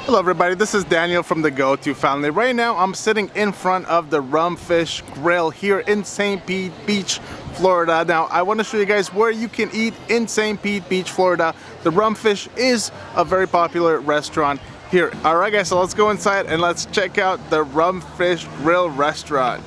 Hello everybody, this is Daniel from the Go-To Family. Right now I'm sitting in front of the RumFish Grill here in St. Pete Beach, Florida. Now I want to show you guys where you can eat in St. Pete Beach, Florida. The RumFish is a very popular restaurant here. Alright guys, so let's go inside and let's check out the RumFish Grill restaurant.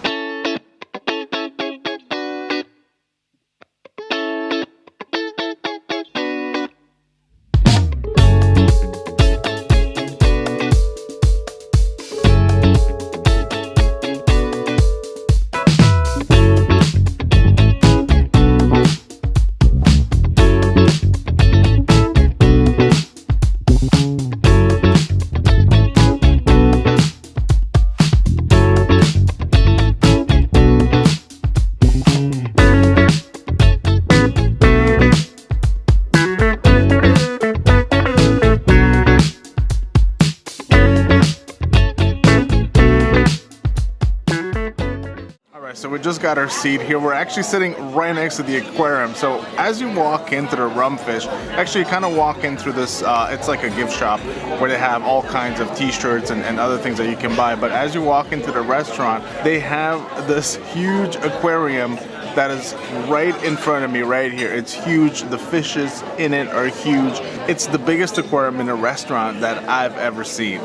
So we just got our seat here. We're actually sitting right next to the aquarium. So as you walk into the RumFish, actually you kind of walk in through this, it's like a gift shop where they have all kinds of t-shirts and other things that you can buy. But as you walk into the restaurant, they have this huge aquarium that is right in front of me right here. It's huge. The fishes in it are huge. It's the biggest aquarium in a restaurant that I've ever seen.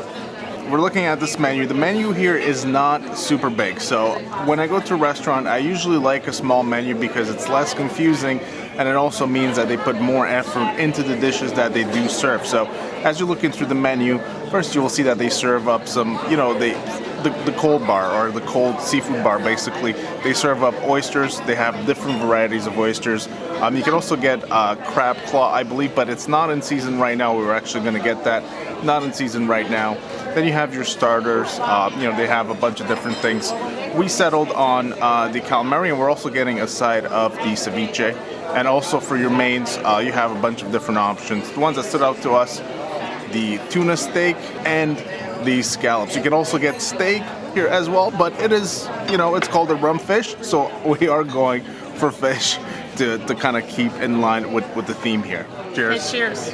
We're looking at this menu. The menu here is not super big, so when I go to a restaurant I usually like a small menu because it's less confusing, and it also means that they put more effort into the dishes that they do serve. So as you're looking through the menu, first you will see that they serve up some, you know, the cold bar, or the cold seafood bar basically. They serve up oysters. They have different varieties of oysters. You can also get crab claw, I believe, but it's not in season right now. We were actually going to get that. Not in season right now. Then you have your starters. You know, they have a bunch of different things. We settled on the calamari, and we're also getting a side of the ceviche. And also for your mains, you have a bunch of different options. The ones that stood out to us, the tuna steak and the scallops. You can also get steak here as well, but it is, you know, it's called a RumFish, so we are going for fish to kind of keep in line with the theme here. Cheers. Hey, cheers.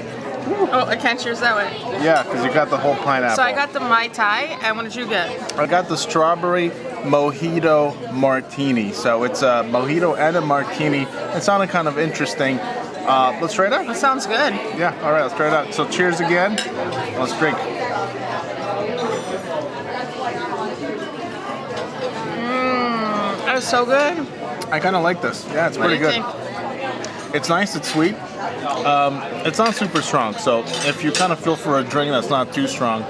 Oh, I can't cheers that way. Yeah, because you got the whole pineapple. So I got the Mai Tai, and what did you get? I got the strawberry mojito martini. So it's a mojito and a martini. It sounded kind of interesting. Let's try it out. That sounds good. Yeah, all right, let's try it out. So cheers again. Let's drink. That is so good. I kind of like this. Yeah, it's pretty good. Think? It's nice, it's sweet. It's not super strong, so if you kind of feel for a drink that's not too strong,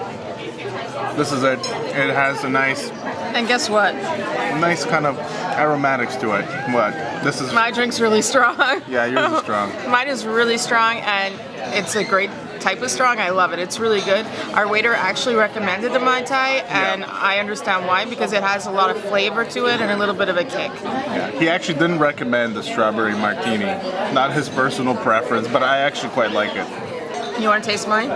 this is it. It has a nice... And guess what? Nice kind of aromatics to it. What? This is... My drink's really strong. Yeah, yours is strong. Mine is really strong, and it's a great type of strong. I love it. It's really good. Our waiter actually recommended the Mai Tai, and I understand why, because it has a lot of flavor to it and a little bit of a kick. Yeah. He actually didn't recommend the strawberry martini. Not his personal preference, but I actually quite like it. You want to taste mine?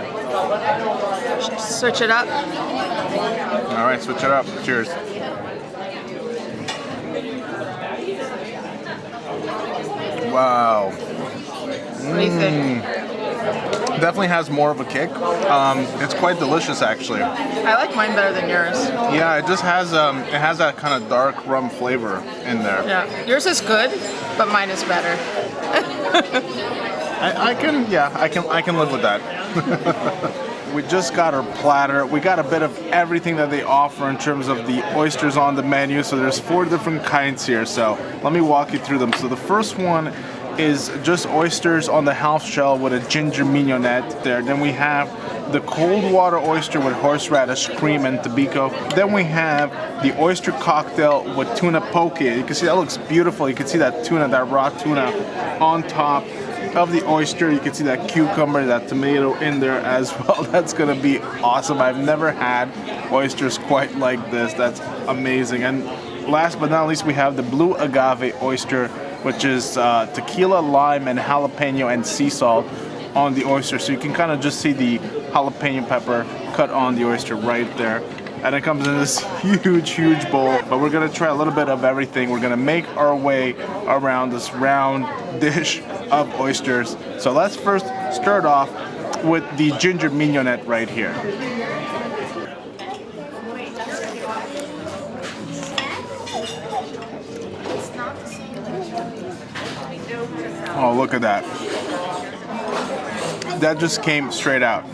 Switch it up. All right, switch it up. Cheers. Wow. What do you think? Definitely has more of a kick. It's quite delicious, actually. I like mine better than yours. Yeah, it just has it has that kind of dark rum flavor in there. Yeah, yours is good, but mine is better. I can live with that. We just got our platter. We got a bit of everything that they offer in terms of the oysters on the menu. So there's 4 different kinds here. So let me walk you through them. So the first one is just oysters on the half shell with a ginger mignonette there. Then we have the cold water oyster with horseradish cream and tobacco. Then we have the oyster cocktail with tuna poke. You can see that looks beautiful. You can see that tuna, that raw tuna on top of the oyster. You can see that cucumber, that tomato in there as well. That's gonna be awesome. I've never had oysters quite like this. That's amazing. And last but not least, we have the blue agave oyster, which is tequila, lime, and jalapeno and sea salt on the oyster. So you can kind of just see the jalapeno pepper cut on the oyster right there. And it comes in this huge bowl. But we're gonna try a little bit of everything. We're gonna make our way around this round dish of oysters. So let's first start off with the ginger mignonette right here. Oh, look at that. That just came straight out.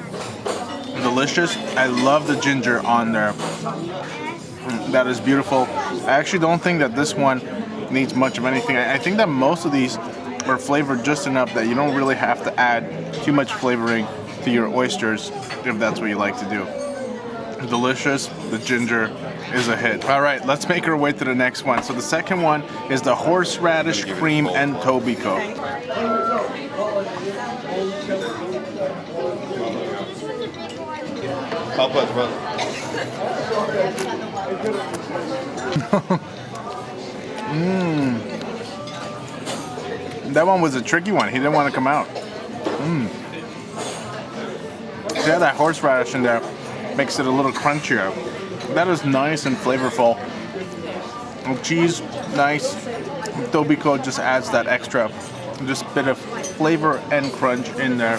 Delicious. I love the ginger on there. That is beautiful. I actually don't think that this one needs much of anything. I think that most of these are flavored just enough that you don't really have to add too much flavoring to your oysters if that's what you like to do. Delicious. The ginger is a hit. All right, let's make our way to the next one. So the second one is the horseradish cream and tobiko. That one was a tricky one. He didn't want to come out. Yeah, that horseradish in there makes it a little crunchier. That is nice and flavorful. Cheese, nice. Tobiko just adds that extra just bit of flavor and crunch in there.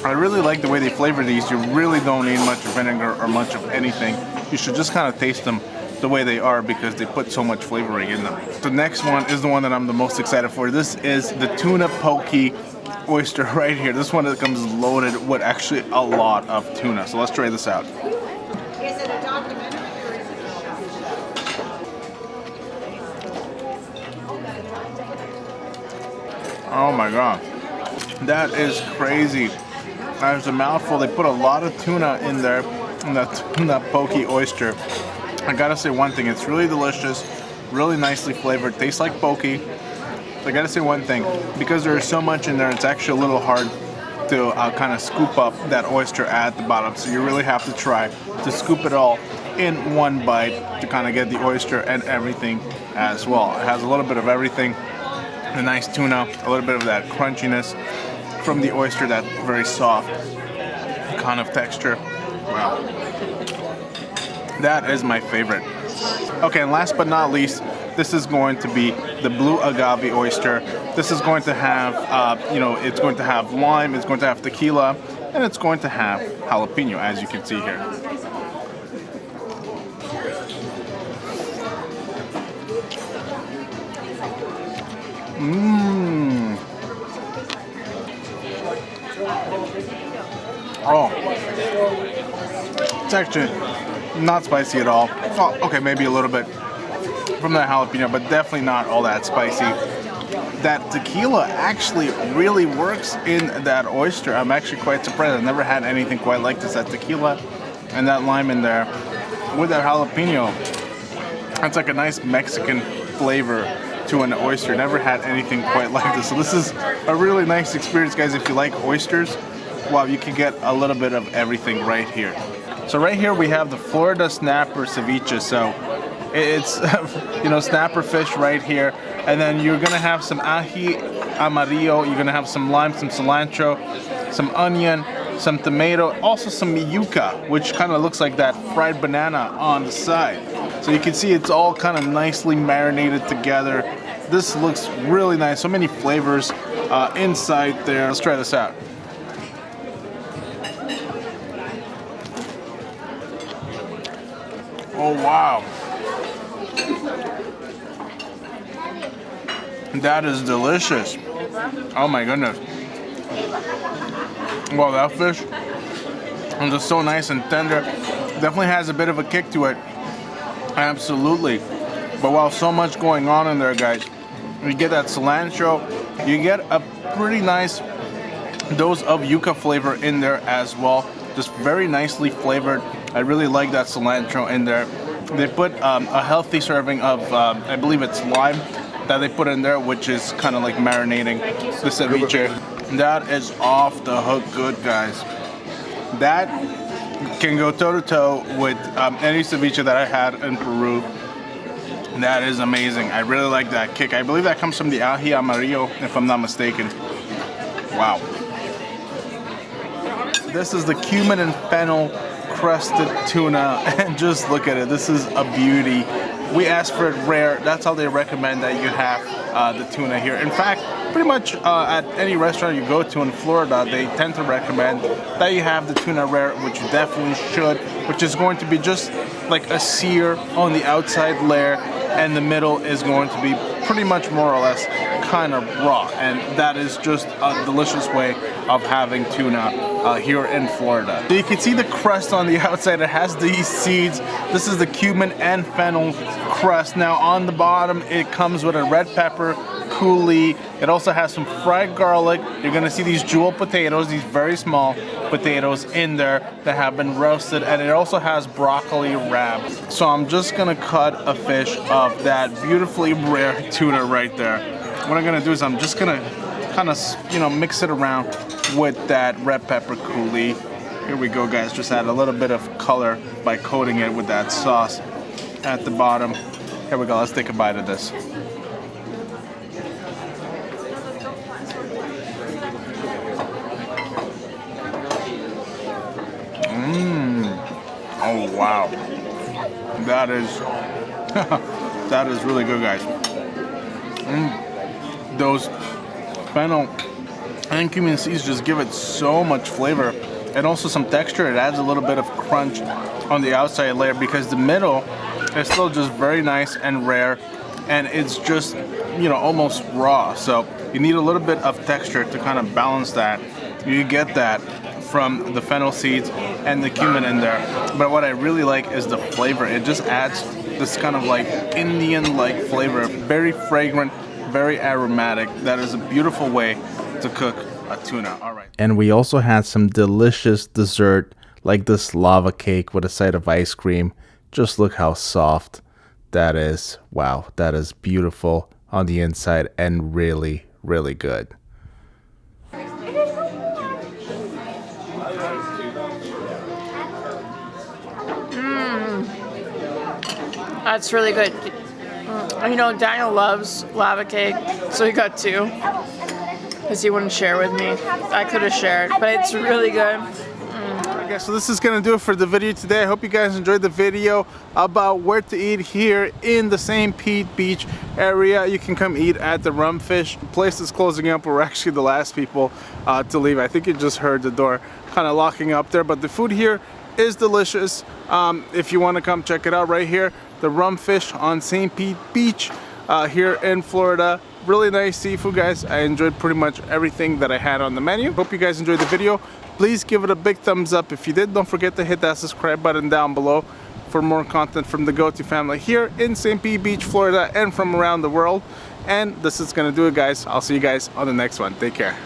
I really like the way they flavor these. You really don't need much vinegar or much of anything. You should just kind of taste them the way they are because they put so much flavoring in them. The next one is the one that I'm the most excited for. This is the tuna poke oyster right here. This one that comes loaded with actually a lot of tuna. So let's try this out. Oh my god, that is crazy. There's a mouthful. They put a lot of tuna in there, in that tuna poke oyster. I gotta say one thing, it's really delicious, really nicely flavored, tastes like poke. I gotta say one thing, because there's so much in there, it's actually a little hard to kind of scoop up that oyster at the bottom. So you really have to try to scoop it all in one bite to kind of get the oyster and everything as well. It has a little bit of everything. The nice tuna, a little bit of that crunchiness from the oyster, that very soft kind of texture. Wow. That is my favorite. Okay, and last but not least, this is going to be the blue agave oyster. This is going to have, it's going to have lime, it's going to have tequila, and it's going to have jalapeno, as you can see here. Oh, it's actually not spicy at all. Oh, okay, maybe a little bit from that jalapeno, but definitely not all that spicy. That tequila actually really works in that oyster. I'm actually quite surprised. I've never had anything quite like this. That tequila and that lime in there with that jalapeno. It's like a nice Mexican flavor to an oyster. Never had anything quite like this. So this is a really nice experience, guys. If you like oysters, wow, you can get a little bit of everything right here. So right here we have the Florida snapper ceviche. So it's snapper fish right here, and then you're gonna have some ají amarillo. You're gonna have some lime, some cilantro, some onion, some tomato, also some yuca, which kind of looks like that fried banana on the side. So you can see it's all kind of nicely marinated together. This looks really nice. So many flavors inside there. Let's try this out. Oh wow. That is delicious. Oh my goodness. Well, that fish is just so nice and tender. Definitely has a bit of a kick to it. Absolutely. But while so much going on in there, guys, you get that cilantro, you get a pretty nice dose of yuca flavor in there as well. Just very nicely flavored. I really like that cilantro in there. They put a healthy serving of, I believe it's lime, that they put in there, which is kind of like marinating the ceviche. That is off the hook good, guys. That can go toe-to-toe with any ceviche that I had in Peru. That is amazing. I really like that kick. I believe that comes from the ají amarillo, if I'm not mistaken. Wow. This is the cumin and fennel crusted tuna, and just look at it. This is a beauty. We asked for it rare. That's how they recommend that you have the tuna here. In fact, pretty much at any restaurant you go to in Florida, they tend to recommend that you have the tuna rare, which you definitely should, which is going to be just like a sear on the outside layer, and the middle is going to be pretty much more or less kind of raw, and that is just a delicious way of having tuna here in Florida. So you can see the crust on the outside. It has these seeds. This is the cumin and fennel crust. Now on the bottom it comes with a red pepper, coulis. It also has some fried garlic. You're gonna see these jewel potatoes, these very small potatoes in there that have been roasted, and it also has broccoli wrapped. So I'm just gonna cut a fish of that beautifully rare tuna right there. What I'm gonna do is I'm just gonna kind of, mix it around with that red pepper coulis. Here we go, guys. Just add a little bit of color by coating it with that sauce at the bottom. Here we go. Let's take a bite of this. Oh wow, that is that is really good, guys. Those fennel and cumin seeds just give it so much flavor and also some texture. It adds a little bit of crunch on the outside layer because the middle is still just very nice and rare, and it's just almost raw. So you need a little bit of texture to kind of balance that. You get that from the fennel seeds and the cumin in there, but what I really like is the flavor. It just adds this kind of like Indian-like flavor, very fragrant, very aromatic. That is a beautiful way to cook a tuna. All right. And we also had some delicious dessert like this lava cake with a side of ice cream. Just look how soft that is. Wow, that is beautiful on the inside and really, really good. That's really good. Daniel loves lava cake, so he got 2 because he wouldn't share with me. I could have shared, but it's really good. Okay, so this is gonna do it for the video today. I hope you guys enjoyed the video about where to eat here in the St. Pete Beach area. You can come eat at the RumFish. The place is closing up. We're actually the last people to leave. I think you just heard the door kind of locking up there, but the food here is delicious. If you want to come check it out right here, the RumFish on St. Pete Beach here in Florida. Really nice seafood, guys. I enjoyed pretty much everything that I had on the menu. Hope you guys enjoyed the video. Please give it a big thumbs up. If you did, don't forget to hit that subscribe button down below for more content from the Go-To family here in St. Pete Beach, Florida, and from around the world. And this is gonna do it, guys. I'll see you guys on the next one. Take care.